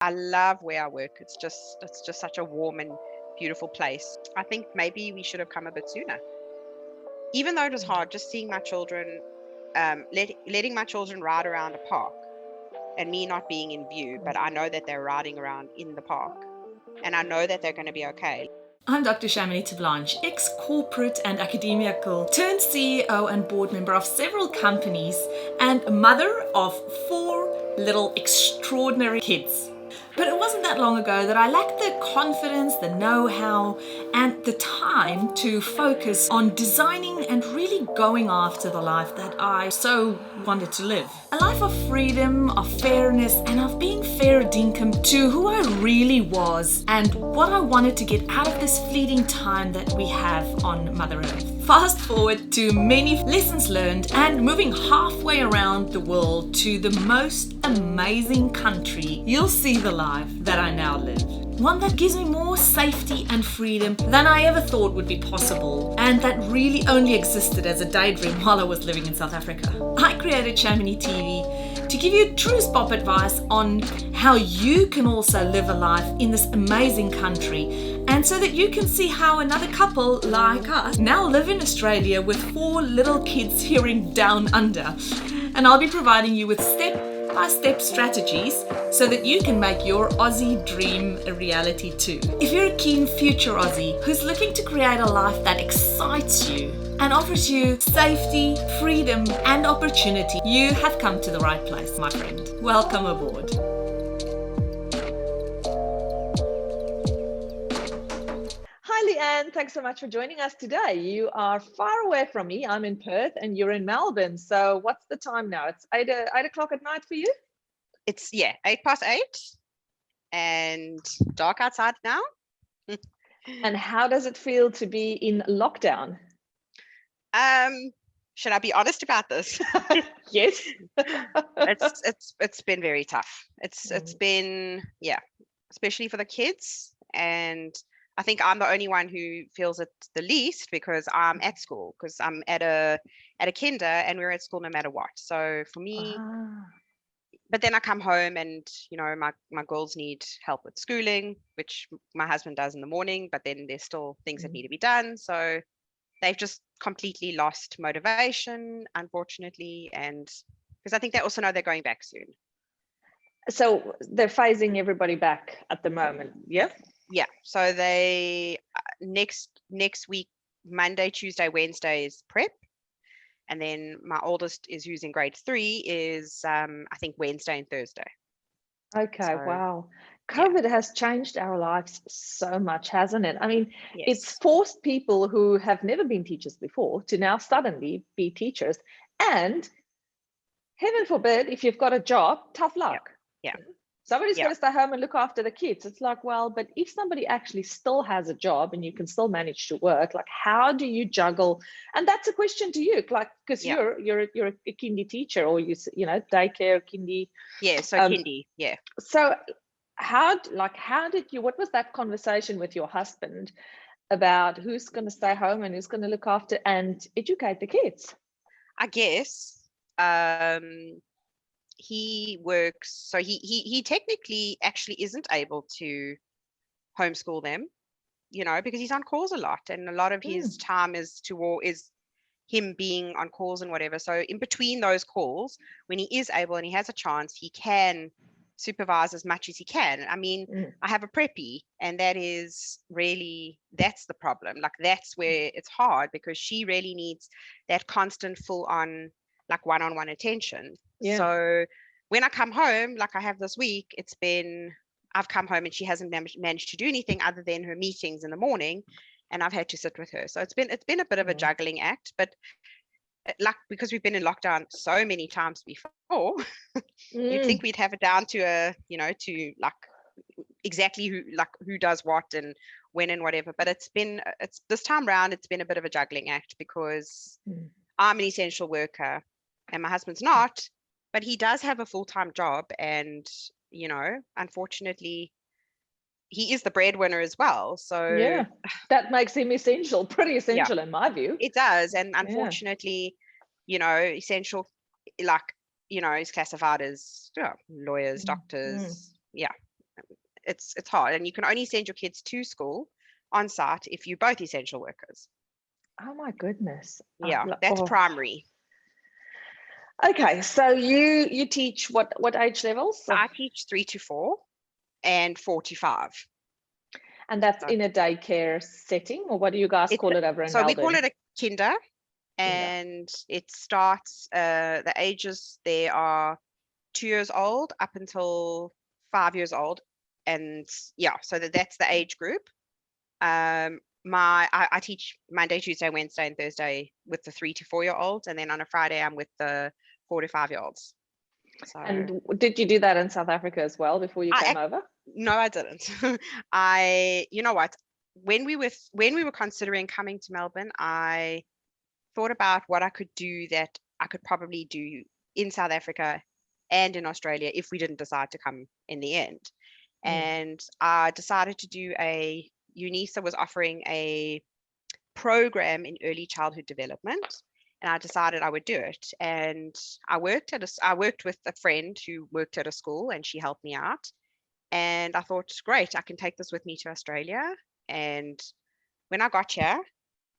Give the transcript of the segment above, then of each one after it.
I love where I work. It's just such a warm and beautiful place. I think maybe we should have come a bit sooner. Even though it was hard, just seeing my children, letting my children ride around a park and me not being in view, but I know that they're riding around in the park and I know that they're going to be okay. I'm Dr. CHAMONIX Blanche, ex-corporate and academical, turned CEO and board member of several companies and mother of 4 little extraordinary kids. But it wasn't that long ago that I lacked the confidence, the know-how, and the time to focus on designing and really going after the life that I so wanted to live. A life of freedom, of fairness, and of being fair dinkum to who I really was and what I wanted to get out of this fleeting time that we have on Mother Earth. Fast forward to many lessons learned and moving halfway around the world to the most amazing country, you'll see the life that I now live. One that gives me more safety and freedom than I ever thought would be possible, and that really only existed as a daydream while I was living in South Africa. I created CHAMONIX TV to give you true spot advice on how you can also live a life in this amazing country, and so that you can see how another couple like us now live in Australia with 4 little kids hearing down under. And I'll be providing you with step-by-step strategies so that you can make your Aussie dream a reality too. If you're a keen future Aussie who's looking to create a life that excites you and offers you safety, freedom, and opportunity, you have come to the right place, my friend. Welcome aboard. Hi, Leanne. Thanks so much for joining us today. You are far away from me. I'm in Perth and you're in Melbourne. So what's the time now? It's 8 o'clock at night for you? It's 8:08 and dark outside now. And how does it feel to be in lockdown? Should I be honest about this? Yes. It's been very tough. It's been, especially for the kids. And I think I'm the only one who feels it the least because I'm at school, because I'm at a kinder and we're at school no matter what. So for me, but then I come home and, my girls need help with schooling, which my husband does in the morning, but then there's still things that need to be done. So they've just completely lost motivation, unfortunately. And because I think they also know they're going back soon. So they're phasing everybody back at the moment. Yeah. Yeah. So they next week, Monday, Tuesday, Wednesday is prep. And then my oldest is who's in grade 3 is I think Wednesday and Thursday. Okay. So, wow. COVID has changed our lives so much, hasn't it? I mean, it's forced people who have never been teachers before to now suddenly be teachers. And heaven forbid, if you've got a job, tough luck. Yeah. Somebody's got to stay home and look after the kids. It's like, well, but if somebody actually still has a job and you can still manage to work, like, how do you juggle? And that's a question to you, like, because you're a kindy teacher, or daycare kindy. Yeah, so kindy, yeah. So what was that conversation with your husband about who's going to stay home and who's going to look after and educate the kids? I guess he works, so he technically actually isn't able to homeschool them, because he's on calls a lot, and a lot of his time is him being on calls and whatever. So in between those calls, when he is able and he has a chance, he can supervise as much as he can. I mean, I have a preppy, and that's the problem. Like, that's where it's hard, because she really needs that constant full on, like, one-on-one attention. So when I come home, like I have this week, I've come home and she hasn't managed to do anything other than her meetings in the morning, and I've had to sit with her. So it's been a bit of a juggling act, but because we've been in lockdown so many times before, you'd think we'd have it down to to like exactly who does what and when and whatever. But it's this time around, it's been a bit of a juggling act, because I'm an essential worker and my husband's not, but he does have a full-time job, and unfortunately he is the breadwinner as well. So that makes him essential, pretty essential in my view. It does. And unfortunately, essential, like, is classified as lawyers, doctors, it's hard, and you can only send your kids to school on site if you're both essential workers. Oh my goodness. Yeah, that's primary. Okay, so you teach what age levels? I teach 3 to 4 and 4 to 5. And that's in a daycare setting, or what do you guys call it over in Melbourne? So we call it a kinder, and it starts, the ages there are 2 years old up until 5 years old. And yeah, so that's the age group. I teach Monday, Tuesday, Wednesday, and Thursday with the 3 to 4 year olds, and then on a Friday I'm with the 4 to 5 year olds. So, and did you do that in South Africa as well before you came over? No, I didn't. You know what? When we were considering coming to Melbourne, I thought about what I could do that I could probably do in South Africa and in Australia if we didn't decide to come in the end. And I decided to do UNISA was offering a program in early childhood development, and I decided I would do it. And I worked with a friend who worked at a school, and she helped me out. And I thought, great, I can take this with me to Australia. And when I got here,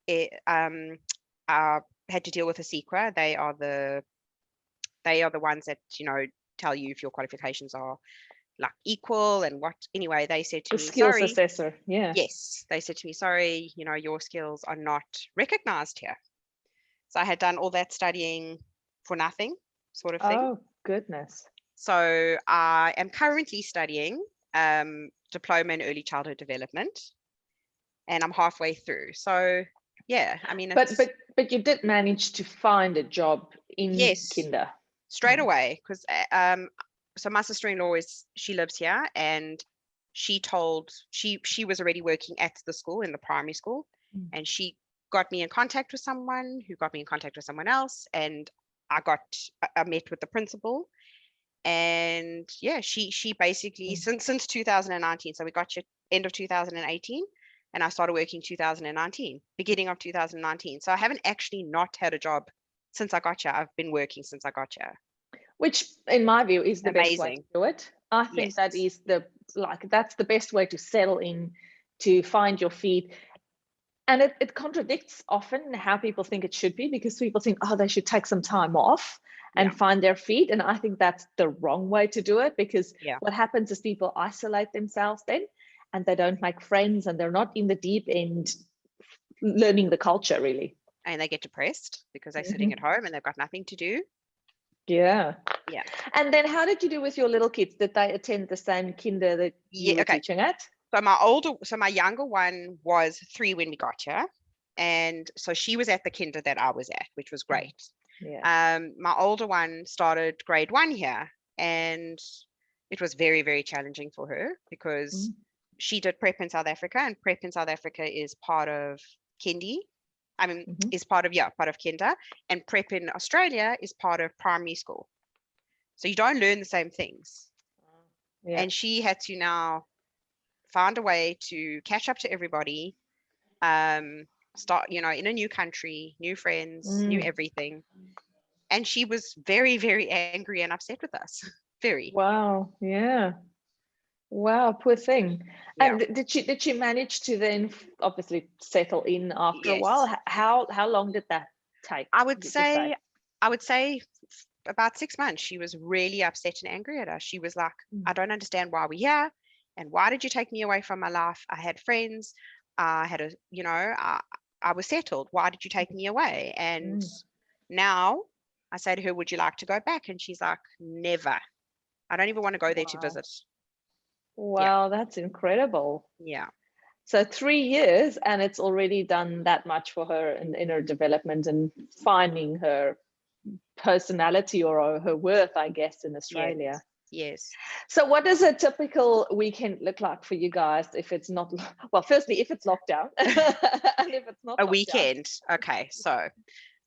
I had to deal with a SEQA. They are the ones that, tell you if your qualifications are like equal and what. Anyway, they said to me, skills assessor. Yeah. Yes, they said to me, sorry, your skills are not recognized here. So I had done all that studying for nothing, sort of thing. Oh goodness. So I am currently studying diploma in early childhood development, and I'm halfway through. So yeah, I mean, but you did manage to find a job in kinder straight away, because so my sister-in-law she lives here, and she was already working at the school, in the primary school, and she got me in contact with someone who got me in contact with someone else, and I met with the principal. And yeah, she basically since 2019, so we got you end of 2018, and I started working 2019, beginning of 2019. So I haven't actually not had a job since I got here. I've been working since I got here, which in my view is the best way to do it. I think that is that's the best way to settle in, to find your feet. And it contradicts often how people think it should be, because people think, they should take some time off and find their feet. And I think that's the wrong way to do it, because what happens is people isolate themselves then, and they don't make friends, and they're not in the deep end learning the culture really. And they get depressed because they're sitting at home and they've got nothing to do. Yeah. And then how did you do with your little kids? Did they attend the same kinder that you were teaching at? So my younger one was 3 when we got here, and so she was at the kinder that I was at, which was great. My older one started grade 1 here, and it was very, very challenging for her, because she did prep in South Africa, and prep in South Africa is part of kindy. Is part of kinder, and prep in Australia is part of primary school. So you don't learn the same things. And she had to now find a way to catch up to everybody, start, in a new country, new friends, new everything. And she was very, very angry and upset with us. Very. Wow. Yeah. Wow, poor thing. And did she manage to then obviously settle in after a while? How long did that take? I would say about 6 months. She was really upset and angry at us. She was like, I don't understand why we're here, and why did you take me away from my life? I had friends, I had I was settled. Why did you take me away? And now I say to her, would you like to go back? And she's like, never. I don't even want to go there to visit. Wow, that's incredible. Yeah. So 3 years, and it's already done that much for her in her development and finding her personality or her worth, I guess, in Australia. Yes. So what does a typical weekend look like for you guys if it's not, well, firstly, if it's lockdown, and if it's not a weekend? Okay, so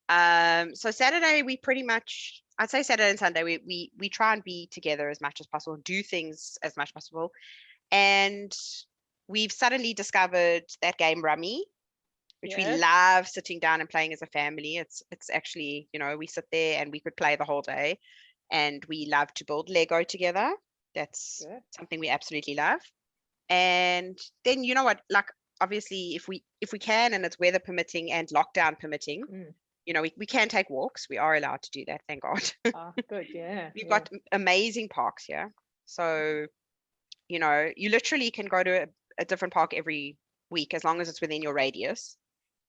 Saturday we pretty much, I'd say Saturday and Sunday we try and be together as much as possible, do things as much as possible. And we've suddenly discovered that game Rummy, which we love sitting down and playing as a family. It's actually, we sit there and we could play the whole day. And we love to build Lego together. That's something we absolutely love. And then, you know what, like, obviously, if we can, and it's weather permitting and lockdown permitting, you know, we can take walks. We are allowed to do that, thank God. Good, yeah. We've got amazing parks here. So, you know, you literally can go to a different park every week as long as it's within your radius.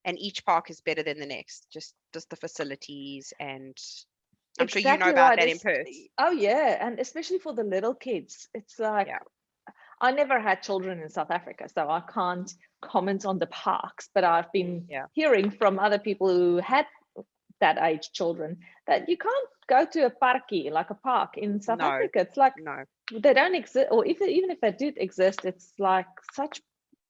And each park is better than the next, just the facilities. And I'm sure you know about that in Perth. Oh, yeah. And especially for the little kids. It's like, I never had children in South Africa, so I can't comment on the parks, but I've been hearing from other people who had that age children that you can't go to a parkie, like a park in South Africa. It's like they don't exist, or even if they did exist, it's like such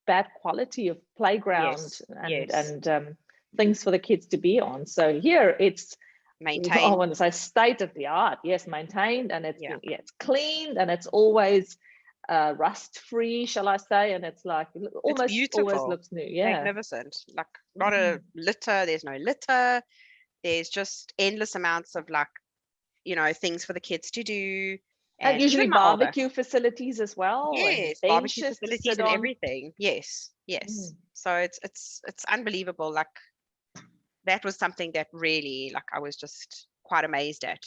bad quality of playground and things for the kids to be on. So here it's maintained. I want to say state of the art. Yes, maintained, and it's it's cleaned, and it's always rust free, shall I say, and it's like almost always looks new. Magnificent. Like not a litter, there's no litter, there's just endless amounts of, like, you know, things for the kids to do, and usually barbecue facilities as well. Yes, barbecue facilities and everything. Yes. So it's unbelievable. Like, that was something that really, like, I was just quite amazed at.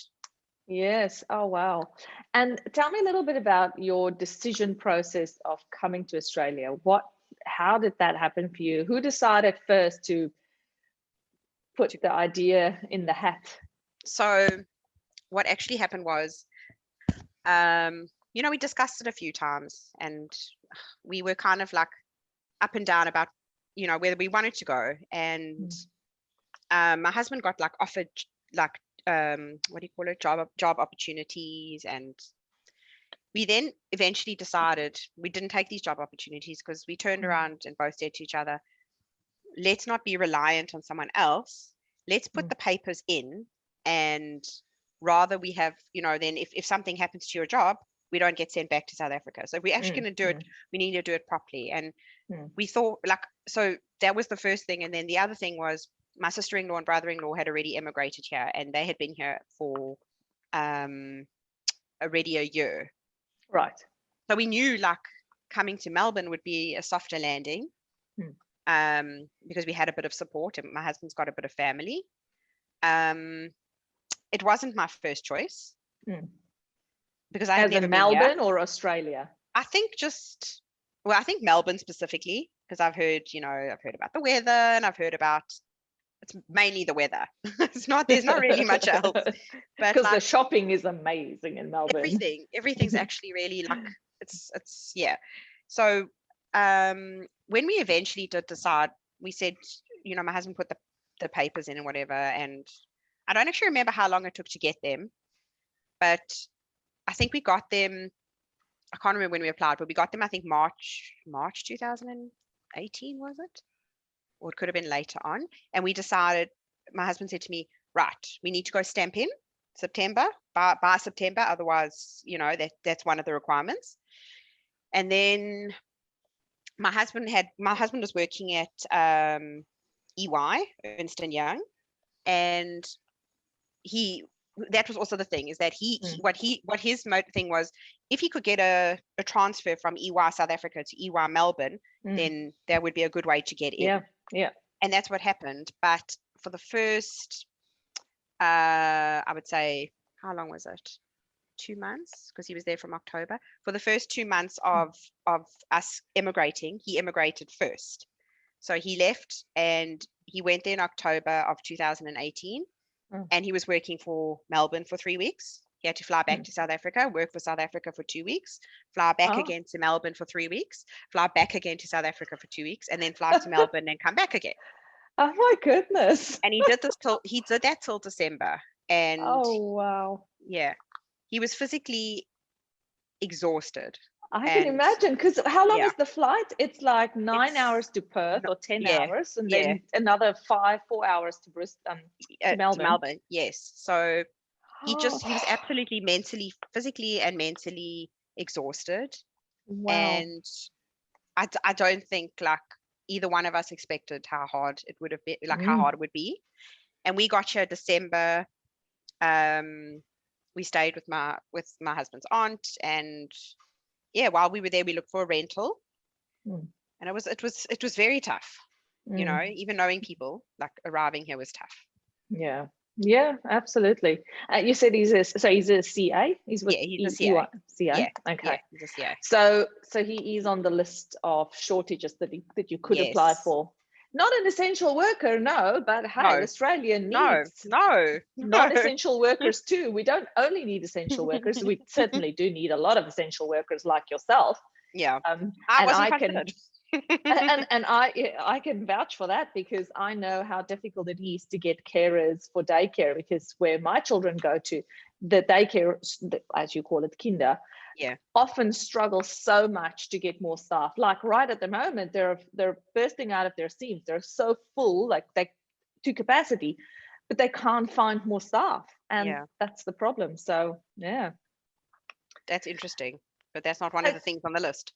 Yes. Oh, wow. And tell me a little bit about your decision process of coming to Australia. How did that happen for you? Who decided first to put the idea in the hat? So what actually happened was, you know, we discussed it a few times, and we were kind of like up and down about, you know, whether we wanted to go. And my husband got like offered like what do you call it, job opportunities, and we then eventually decided we didn't take these job opportunities because we turned around and both said to each other, let's not be reliant on someone else, let's put the papers in, and rather we have, you know, then if something happens to your job, we don't get sent back to South Africa. So if we're actually going to do it, we need to do it properly. And we thought, like, so that was the first thing. And then the other thing was, my sister-in-law and brother-in-law had already immigrated here, and they had been here for already a year. Right. So we knew, like, coming to Melbourne would be a softer landing, because we had a bit of support, and my husband's got a bit of family. It wasn't my first choice because I had never been Melbourne or Australia. I think I think Melbourne specifically, because I've heard about the weather, and I've heard about, it's mainly the weather. There's not really much else. But because like, the shopping is amazing in Melbourne. Everything's actually really, like, it's So when we eventually did decide, we said, you know, my husband put the papers in and whatever, and I don't actually remember how long it took to get them, but I think we got them, I can't remember when we applied, but we got them, I think March 2018, was it? Or it could have been later on. And we decided, my husband said to me, right, we need to go stamp in September, by September, otherwise, you know, that's one of the requirements. And then my husband was working at EY, Ernst & Young, and that was also the thing, is that what his thing was, if he could get a transfer from EY South Africa to EY Melbourne, then that would be a good way to get in. Yeah. And that's what happened. But for the first, I would say, how long was it? 2 months, because he was there from October. For the first 2 months of us immigrating, he immigrated first. So he left and he went there in October of 2018. And he was working for Melbourne for 3 weeks. He had to fly back to South Africa, work for South Africa for 2 weeks, fly back again to Melbourne for 3 weeks, fly back again to South Africa for 2 weeks, and then fly to Melbourne and come back again. Oh my goodness. And he did that till December. And oh wow. Yeah. He was physically exhausted. I can imagine, because how long is the flight? It's like 9 hours to Perth, or 10 hours, and then another 4 hours to Bristol, to Melbourne. To Melbourne, yes. So he was absolutely physically and mentally exhausted. Wow. And I don't think, like, either one of us expected how hard it would have been, like how hard it would be. And we got here December. We stayed with my husband's aunt, and while we were there, we looked for a rental. And it was very tough. You know, even knowing people like arriving here was tough. Yeah, absolutely. You said he's a CA. He's with he's a CA. CA. Okay. He's a CA. So he is on the list of shortages that you could apply for. Not an essential worker, no, but hey, Australia needs non-essential workers too. We don't only need essential workers. We certainly do need a lot of essential workers like yourself. Yeah. I can vouch for that, because I know how difficult it is to get carers for daycare, because where my children go to, the daycare, as you call it, kinder, often struggle so much to get more staff. Like right at the moment, they're bursting out of their seams. They're so full, like they to capacity, but they can't find more staff, and that's the problem. So that's interesting, but that's not one of the things on the list.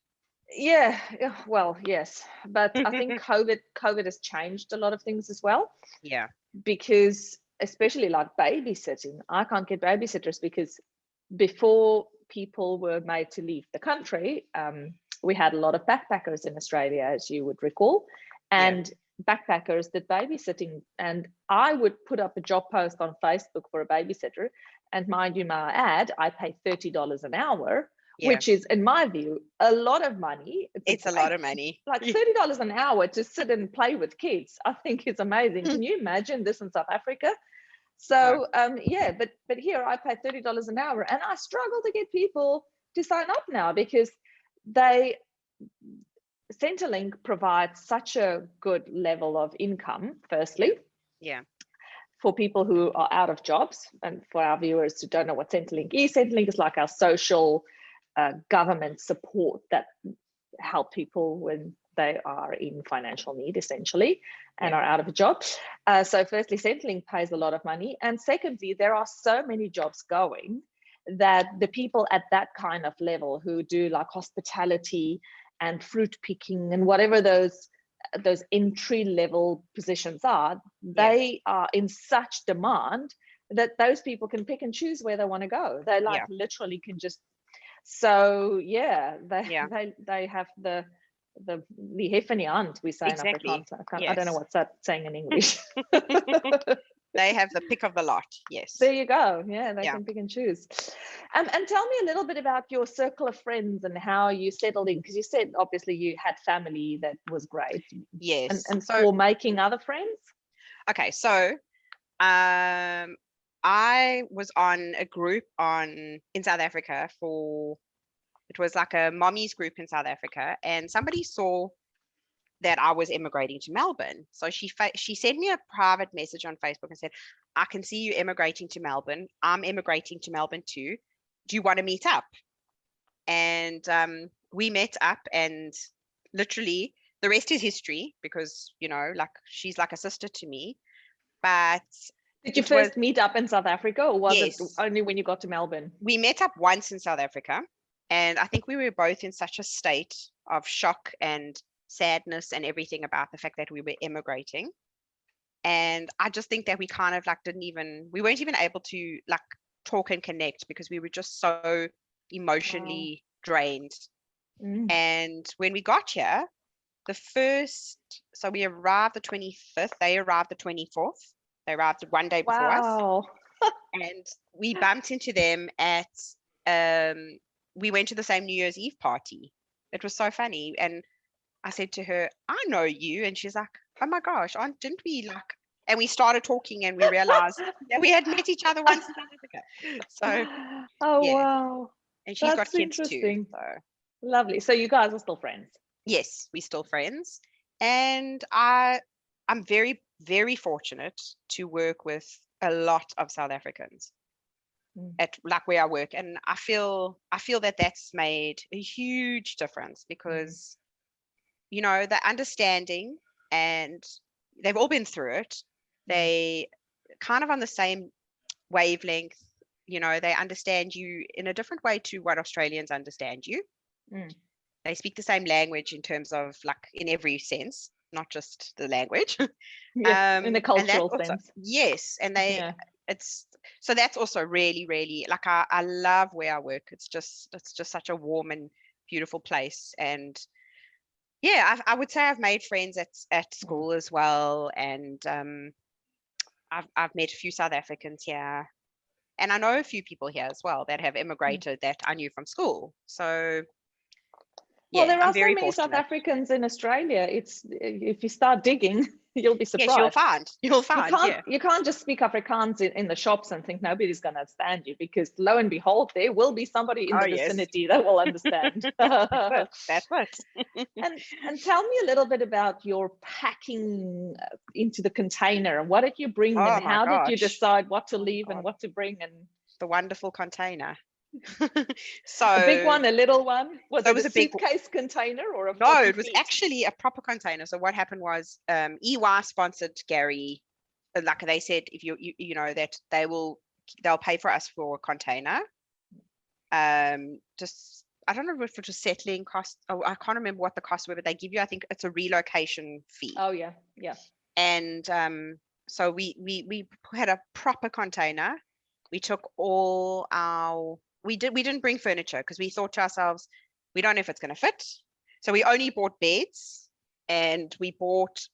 Yeah, well, yes, but I think COVID has changed a lot of things as well. Yeah, because especially like babysitting, I can't get babysitters, because before people were made to leave the country, we had a lot of backpackers in Australia, as you would recall, and backpackers did babysitting, and I would put up a job post on Facebook for a babysitter, and mind you, my ad, I pay $30 an hour. Which is, in my view, a lot of money. It's a lot of money. Like $30 an hour to sit and play with kids, I think it's amazing. Can you imagine this in South Africa? So but here I pay $30 an hour, and I struggle to get people to sign up now, because Centrelink provides such a good level of income, firstly. For people who are out of jobs, and for our viewers who don't know what Centrelink is like our social government support that help people when they are in financial need, essentially, and are out of a job. So firstly, Centrelink pays a lot of money, and secondly, there are so many jobs going that the people at that kind of level who do like hospitality and fruit picking and whatever those entry level positions are, they are in such demand that those people can pick and choose where they want to go. They literally can just. So they have the Hefenie Hand, we say in Afrikaans. I don't know what's that saying in English. They have the pick of the lot. Yes. There you go. Yeah, they can pick and choose. And tell me a little bit about your circle of friends and how you settled in, because you said obviously you had family that was great. Yes. And so for making other friends. Okay, so I was on a group in South Africa it was like a mommy's group in South Africa, and somebody saw that I was immigrating to Melbourne. So she sent me a private message on Facebook and said, I can see you immigrating to Melbourne. I'm immigrating to Melbourne too. Do you want to meet up? And we met up, and literally the rest is history, because, you know, like she's like a sister to me. But did you first meet up in South Africa, or was it only when you got to Melbourne? We met up once in South Africa, and I think we were both in such a state of shock and sadness and everything about the fact that we were immigrating. And I just think that we kind of like we weren't even able to like talk and connect, because we were just so emotionally drained. And when we got here, so we arrived the 25th, they arrived the 24th. They arrived one day before us. And we bumped into them at, we went to the same New Year's Eve party. It was so funny. And I said to her, I know you. And she's like, oh my gosh, didn't we like, and we started talking, and we realized that we had met each other once in South Africa. So, wow. And she's got kids too. So. Lovely. So you guys are still friends? Yes, we're still friends. And I'm very, very fortunate to work with a lot of South Africans at like where I work. And I feel that that's made a huge difference, because, you know, the understanding, and they've all been through it. They kind of on the same wavelength, you know, they understand you in a different way to what Australians understand you. They speak the same language in terms of like in every sense, not just the language. In the cultural sense. Yes. And so that's also really, really like, I love where I work. It's just such a warm and beautiful place. And Yeah, I would say I've made friends at school as well, and I've met a few South Africans here, and I know a few people here as well that have immigrated that I knew from school. So Well, yeah, there I'm are so very many South fortunate. Africans in Australia. It's if you start digging, you'll be Yes, you'll surprised. find. Yeah. You can't just speak Afrikaans in the shops and think nobody's going to understand you, because lo and behold, there will be somebody in Oh the yes. vicinity that will understand. That's it. And tell me a little bit about your packing into the container. What did you bring, Oh and my how did you gosh. decide what to Oh my leave and God. what to bring? And The wonderful container. So a big one, a little one? Was so it it was a a big suitcase container or a no, 40 it was feet? actually a proper container. So what happened was EY sponsored Gary. Like they said, if you know that they'll pay for us for a container. Just I don't know if it was settling cost. Oh, I can't remember what the costs were, but they give you, I think it's a relocation fee. Oh yeah, yeah. And so we had a proper container. We took all our we didn't bring furniture because we thought to ourselves, we don't know if it's going to fit. So we only bought beds, and we bought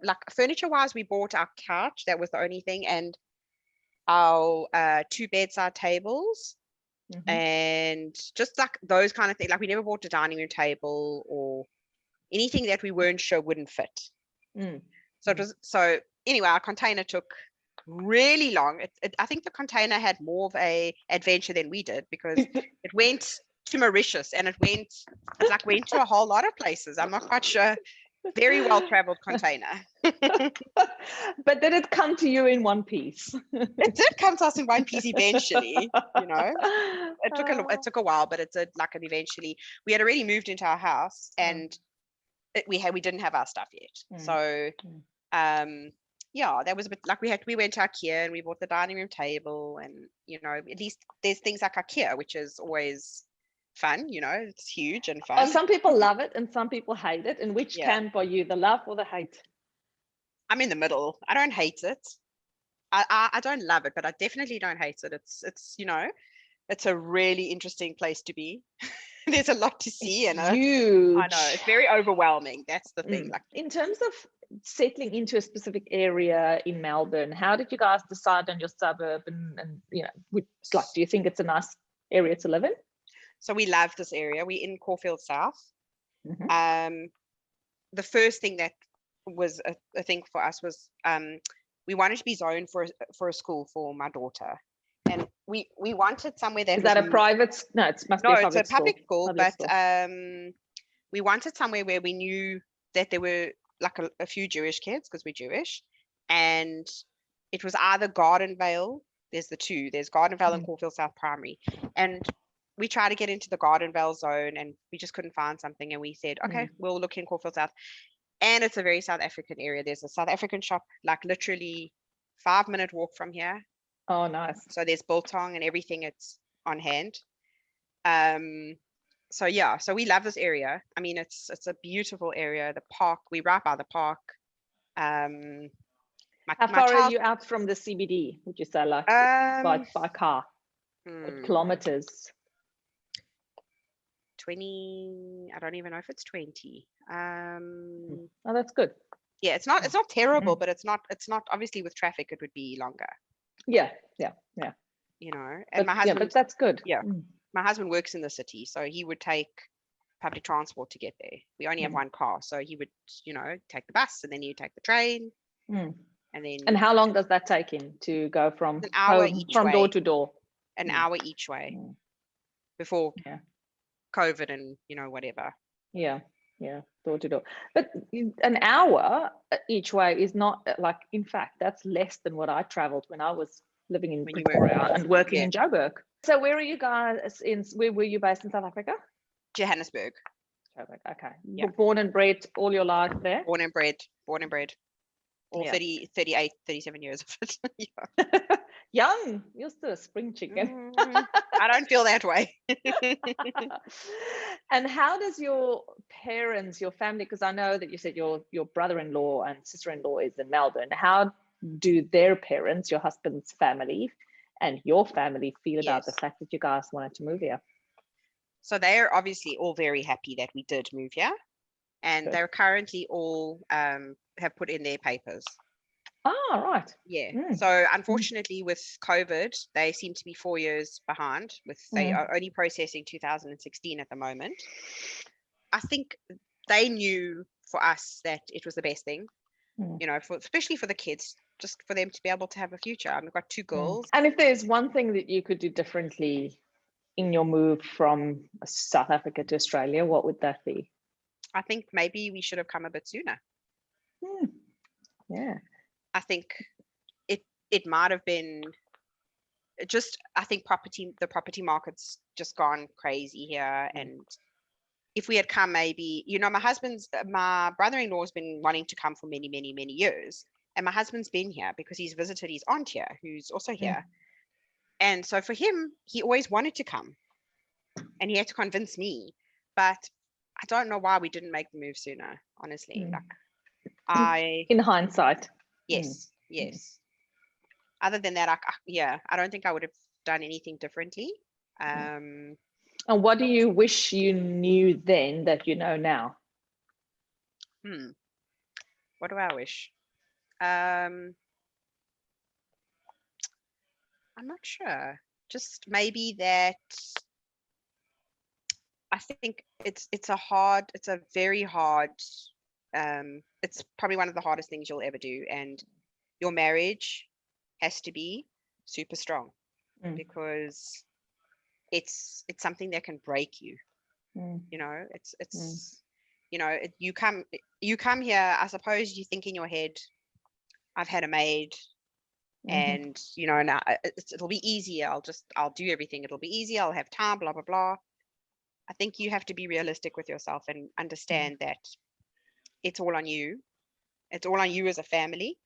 like furniture wise, we bought our couch. That was the only thing, and our two bedside tables. And just like those kind of things. Like we never bought a dining room table or anything that we weren't sure wouldn't fit. So it was anyway, our container took really long. I think the container had more of a adventure than we did, because it went to Mauritius, and it went to a whole lot of places. I'm not quite sure. Very well traveled container. But did it come to you in one piece? It did come to us in one piece eventually, you know. It took a while, but it did eventually. We had already moved into our house, and we didn't have our stuff yet. So yeah, that was a bit like we went to IKEA and we bought the dining room table, and you know, at least there's things like IKEA, which is always fun, you know, it's huge and fun. Some people love it and some people hate it. In which camp are you, the love or the hate? I'm in the middle. I don't hate it. I don't love it, but I definitely don't hate it. It's you know, it's a really interesting place to be. There's a lot to see, and huge. I know it's very overwhelming. That's the thing. Like in terms of settling into a specific area in Melbourne, how did you guys decide on your suburb, and you know, do you think it's a nice area to live in? So we love this area. We're in Caulfield South. The first thing that was a thing for us was we wanted to be zoned for a school for my daughter, and we wanted somewhere that is that a private? No, it must be a public it's a public school, but school. We wanted somewhere where we knew that there were like a few Jewish kids, because we're Jewish, and it was either Gardenvale. There's the two. There's Gardenvale and Caulfield South Primary, and we tried to get into the Gardenvale zone, and we just couldn't find something. And we said, okay, we'll look in Caulfield South. And it's a very South African area. There's a South African shop, like literally 5-minute walk from here. Oh, nice. So there's biltong and everything. It's on hand. So yeah, so we love this area. I mean, it's a beautiful area. The park, we're right by the park. How far are you out from the CBD, would you say, like by car? Kilometers? 20, I don't even know if it's 20. Oh, that's good. Yeah, it's not terrible, but it's not obviously with traffic it would be longer. Yeah. You know, and my husband, but that's good. Yeah. My husband works in the city, so he would take public transport to get there. We only have one car, so he would, you know, take the bus, and then you take the train. And how long does that take him to go from an hour home, from door to door? An hour each way. Before COVID and, you know, whatever. Yeah, door to door. But an hour each way is not, like, in fact, that's less than what I traveled when I was living in Pretoria and working in Joburg. So where are you guys where were you based in South Africa? Johannesburg. Joburg, okay. Yeah. Born and bred all your life there? Born and bred. All 38, 37 years of it. Young, you're still a spring chicken. I don't feel that way. And how does your parents, your family, because I know that you said your brother-in-law and sister-in-law is in Melbourne, how do their parents, your husband's family and your family feel about the fact that you guys wanted to move here? So they're obviously all very happy that we did move here. and they're currently all have put in their papers. Ah, right. Yeah. So unfortunately, with COVID, they seem to be 4 years behind. They are only processing 2016 at the moment. I think they knew for us that it was the best thing, you know, especially for the kids, just for them to be able to have a future. I've got 2 girls. And if there's one thing that you could do differently in your move from South Africa to Australia, what would that be? I think maybe we should have come a bit sooner. Yeah. I think it might have been just, I think the property market's just gone crazy here. And if we had come, maybe, you know, my brother-in-law has been wanting to come for many, many, many years. And my husband's been here because he's visited his aunt here, who's also here. And so for him, he always wanted to come and he had to convince me. But I don't know why we didn't make the move sooner, honestly. In hindsight. Yes. Other than that, I don't think I would have done anything differently. And what do you wish you knew then that you know now? What do I wish? I'm not sure. Just maybe that I think it's very hard. It's probably one of the hardest things you'll ever do, and your marriage has to be super strong because it's something that can break you. You know, it's you know, you come here. I suppose you think in your head, I've had a maid, and you know, now it'll be easy. I'll do everything. It'll be easy. I'll have time. Blah blah blah. I think you have to be realistic with yourself and understand that it's all on you. It's all on you as a family.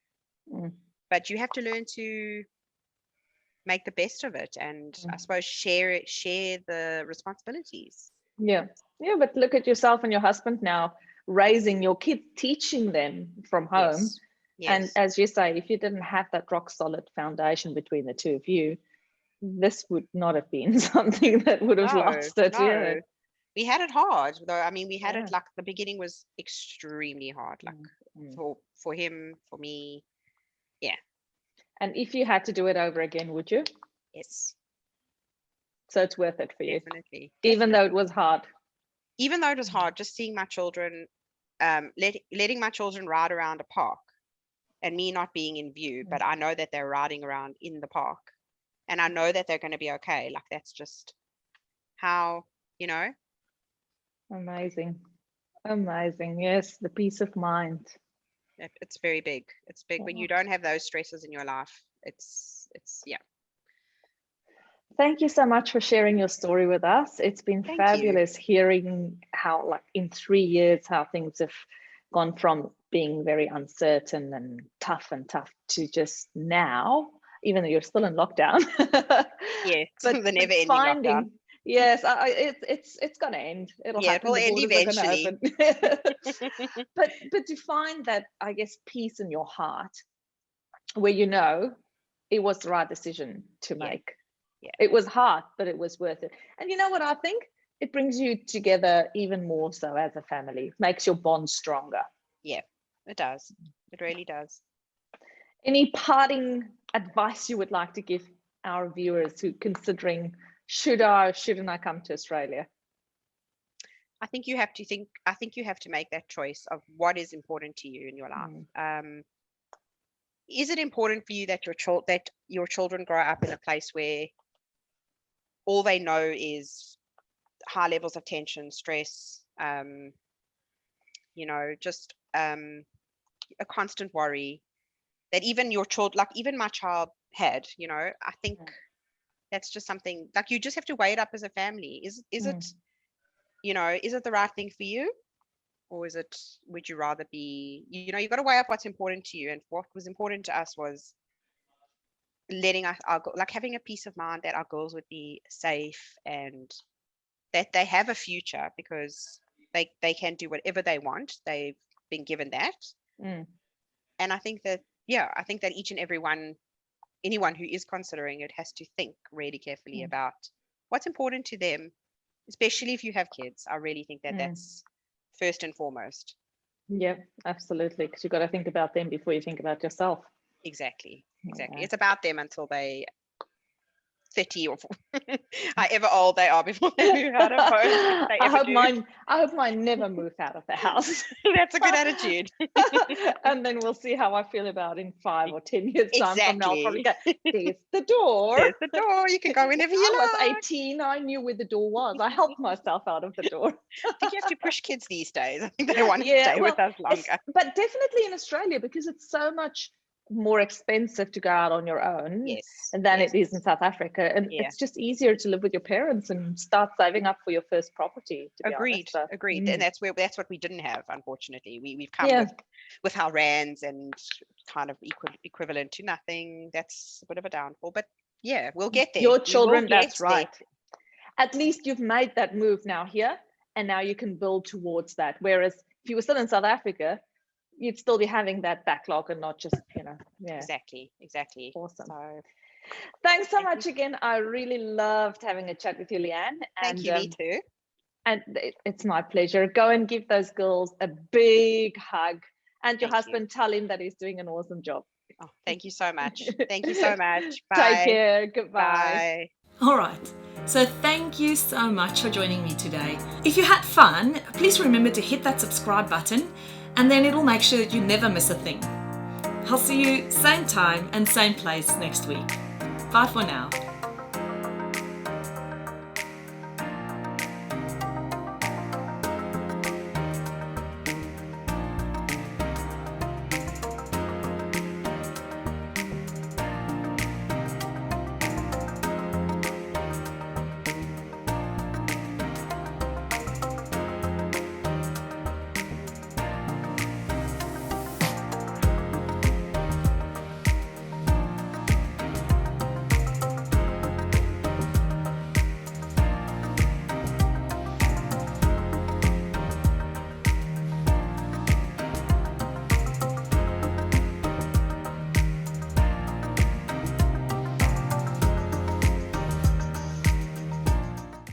But you have to learn to make the best of it, and I suppose share the responsibilities. Yeah, but look at yourself and your husband now, raising your kids, teaching them from home. Yes. And as you say, if you didn't have that rock solid foundation between the two of you, this would not have been something that would have lasted. No. Yeah. We had it hard, though. I mean, we had it, like, the beginning was extremely hard, like for him, for me. Yeah. And if you had to do it over again, would you? Yes. So it's worth it for you. Definitely. Even though it was hard. Even though it was hard, just seeing my children, letting my children ride around a park and me not being in view, but I know that they're riding around in the park and I know that they're going to be okay. Like, that's just how, you know. Amazing. Yes, the peace of mind. It's very big. It's big when you don't have those stresses in your life. It's yeah. Thank you so much for sharing your story with us. It's been fabulous hearing how, like, in 3 years, how things have gone from being very uncertain and tough to just now, even though you're still in lockdown. Yeah, but the never-ending lockdown. Yes, it's going to end. It'll happen. It'll end eventually. but to find that, I guess, peace in your heart, where you know it was the right decision to make. Yeah. It was hard, but it was worth it. And you know what I think? It brings you together even more so as a family. Makes your bond stronger. Yeah, it does. It really does. Any parting advice you would like to give our viewers who considering, should I or shouldn't I come to Australia? I think you have to make that choice of what is important to you in your life. Is it important for you that your children grow up in a place where all they know is high levels of tension, stress, you know, just a constant worry that even your child, like even my child had, you know? I think that's just something, like, you just have to weigh it up as a family. Is it, you know, is it the right thing for you? Or would you rather be, you know, you've got to weigh up what's important to you. And what was important to us was letting us, like, having a peace of mind that our girls would be safe and that they have a future because they can do whatever they want. They've been given that. And I think that, each and anyone who is considering it has to think really carefully about what's important to them, especially if you have kids. I really think that that's first and foremost. Yeah, absolutely. Because you've got to think about them before you think about yourself. Exactly. Yeah. It's about them until they 30 or however old they are before they move out of home. I hope mine never move out of the house. That's a good attitude. And then we'll see how I feel about in 5 or 10 years time from now. I'll probably go, there's the door. There's the door. You can go whenever you like. I was 18. I knew where the door was. I helped myself out of the door. I think you have to push kids these days. I think they want to stay with us longer. But definitely in Australia, because it's so much more expensive to go out on your own than it is in South Africa, and it's just easier to live with your parents and start saving up for your first property. Agreed. And that's what we didn't have, unfortunately. We've come with our rands and kind of equivalent to nothing. That's a bit of a downfall, but yeah, we'll get there. Your children, that's right. At least you've made that move now here, and now you can build towards that. Whereas if you were still in South Africa, you'd still be having that backlog and not just, Exactly. Awesome. So, thanks so much again. I really loved having a chat with you, Leanne. Thank you, me too. And it's my pleasure. Go and give those girls a big hug, and your husband, tell him that he's doing an awesome job. Oh, thank you so much. Thank you so much. Bye. Take care. Goodbye. Bye. All right. So thank you so much for joining me today. If you had fun, please remember to hit that subscribe button, and then it'll make sure that you never miss a thing. I'll see you same time and same place next week. Bye for now.